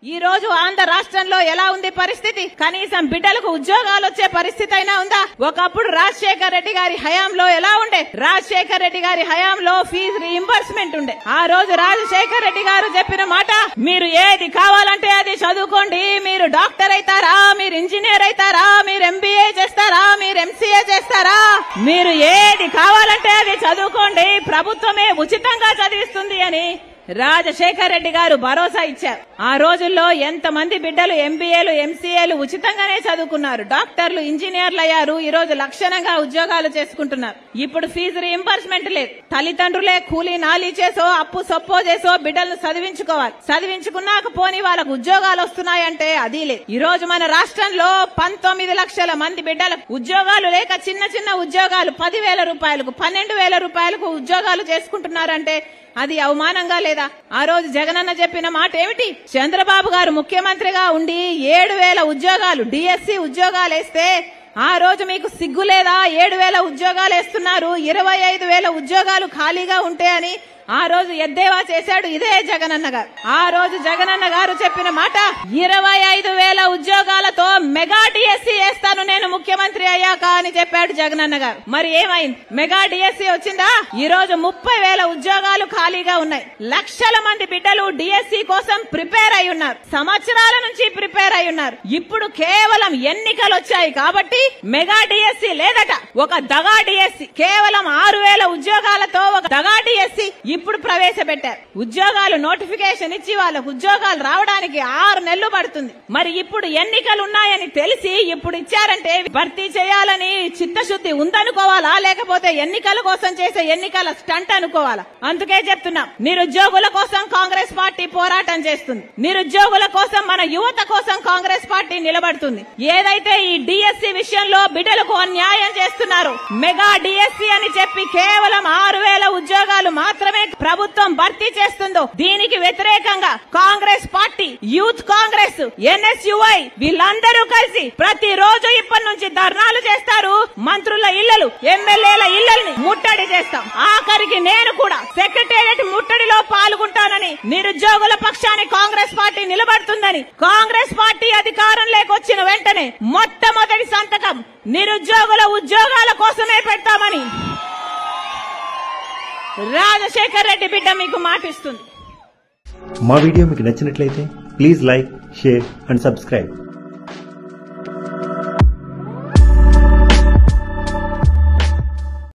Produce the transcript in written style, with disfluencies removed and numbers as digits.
ఈ రోజు ఆంధ్ర రాష్ట్రంలో ఎలా ఉంది పరిస్థితి? కనీసం బిడ్డలకు ఉద్యోగాలు వచ్చే పరిస్థితి అయినా ఉందా? ఒకప్పుడు రాజశేఖర్ రెడ్డి గారి హయాంలో ఎలా ఉండే? రాజశేఖర్ రెడ్డి గారి హయాంలో ఫీజు రీయింబర్స్మెంట్ ఉండే. ఆ రోజు రాజశేఖర్ రెడ్డి గారు చెప్పిన మాట, మీరు ఏది కావాలంటే అది చదువుకోండి, మీరు డాక్టర్ అయితారా, మీరు ఇంజనీర్ అయితారా, మీరు ఎంబీఏ చేస్తారా, మీరు ఎంసీఏ చేస్తారా, మీరు ఏది కావాలంటే అది చదువుకోండి, ప్రభుత్వమే ఉచితంగా చదివిస్తుంది అని రాజశేఖర్ రెడ్డి గారు భరోసా ఇచ్చారు. ఆ రోజుల్లో ఎంతమంది బిడ్డలు ఎంబీఏలు ఎంసీఏలు ఉచితంగానే చదువుకున్నారు, డాక్టర్లు ఇంజనీర్లు అయ్యారు. ఈ రోజు లక్షణంగా ఉద్యోగాలు చేసుకుంటున్నారు. ఇప్పుడు ఫీజు రీయింబర్స్మెంట్ లేదు. తల్లిదండ్రులే కూలీ నాలీ చేసో అప్పు సొప్పో చేసో బిడ్డలను చదివించుకోవాలి. చదివించుకున్నాక పోని వాళ్ళకు ఉద్యోగాలు వస్తున్నాయంటే అది లేదు. ఈ రోజు మన రాష్ట్రంలో 19 లక్షల మంది బిడ్డలకు ఉద్యోగాలు లేక చిన్న చిన్న ఉద్యోగాలు 10,000 రూపాయలకు 12,000 రూపాయలకు ఉద్యోగాలు చేసుకుంటున్నారంటే అది అవమానంగా లేదా? ఆ రోజు జగనన్న చెప్పిన మాట ఏమిటి? చంద్రబాబు గారు ముఖ్యమంత్రిగా ఉండి 7,000 ఉద్యోగాలు డిఎస్సి ఉద్యోగాలు వేస్తే ఆ రోజు మీకు సిగ్గు లేదా? 7,000 ఉద్యోగాలు వేస్తున్నారు, 25,000 ఉద్యోగాలు ఖాళీగా ఉంటే అని ఆ రోజు ఎద్దేవా చేశాడు ఇదే జగనన్న గారు. ఆ రోజు జగనన్న గారు చెప్పిన మాట, 25,000 ఉద్యోగాలతో మెగా డిఎస్సి వేస్తాను నేను ముఖ్యమంత్రి అయ్యాక అని చెప్పాడు జగనన్న గారు. మరి ఏమైంది? మెగా డిఎస్సి వచ్చిందా? ఈ రోజు 30,000 ఉద్యోగాలు ఖాళీగా ఉన్నాయి. లక్షల మంది బిడ్డలు డిఎస్సి కోసం ప్రిపేర్ అయి ఉన్నారు, సంవత్సరాల నుంచి ప్రిపేర్ అయి ఉన్నారు. ఇప్పుడు కేవలం ఎన్నికలు వచ్చాయి కాబట్టి మెగా డిఎస్సి లేదట, ఒక దగా డిఎస్సి. కేవలం 6,000 ఉద్యోగాలతో ఒక దగా డిఎస్సి ఇప్పుడు ప్రవేశపెట్టారు. ఉద్యోగాలు నోటిఫికేషన్ ఇచ్చి వాళ్ళకు ఉద్యోగాలు రావడానికి 6 నెలలు పడుతుంది. మరి ఇప్పుడు ఎన్నికలు ఉన్నాయని తెలిసి ఇప్పుడు ఇచ్చారంటే భర్తీ చేయాలని చిత్తశుద్ధి ఉందనుకోవాలా, లేకపోతే ఎన్నికల కోసం చేసే ఎన్నికల స్టంట్ అనుకోవాలా? అందుకే చెప్తున్నాం, నిరుద్యోగుల కోసం కాంగ్రెస్ పార్టీ పోరాటం చేస్తుంది. నిరుద్యోగుల కోసం, మన యువత కోసం కాంగ్రెస్ పార్టీ నిలబడుతుంది. ఏదైతే ఈ డిఎస్సి విషయంలో బిడ్డలకు అన్యాయం చేస్తున్నారు, మెగా డిఎస్సి అని చెప్పి కేవలం 6,000 ఉద్యోగాలు మాత్రమే ప్రభుత్వం భర్తీ చేస్తుందో దీనికి వ్యతిరేకంగా Congress party, youth Congress, NSUI వీళ్ళందరూ కలిసి ప్రతిరోజు ఇప్పటి నుంచి ధర్నాలు చేస్తారు. మంత్రుల ఇళ్లలు, ఎమ్మెల్యేల ఇళ్లని ముట్టడి చేస్తాం. ఆఖరికి నేను కూడా సెక్రటేరియట్ ముట్టడిలో పాల్గొంటానని, నిరుద్యోగుల పక్షాన్ని కాంగ్రెస్ పార్టీ నిలబడుతుందని, కాంగ్రెస్ పార్టీ అధికారంలోకి వచ్చిన వెంటనే మొట్టమొదటి సంతకం నిరుద్యోగుల ఉద్యోగాల కోసమే పెడతామని రాజశేఖర్ రెడ్డి బిడ్డ మీకు మాటిస్తుంది. మా వీడియో మీకు నచ్చినట్లయితే please like, share and subscribe.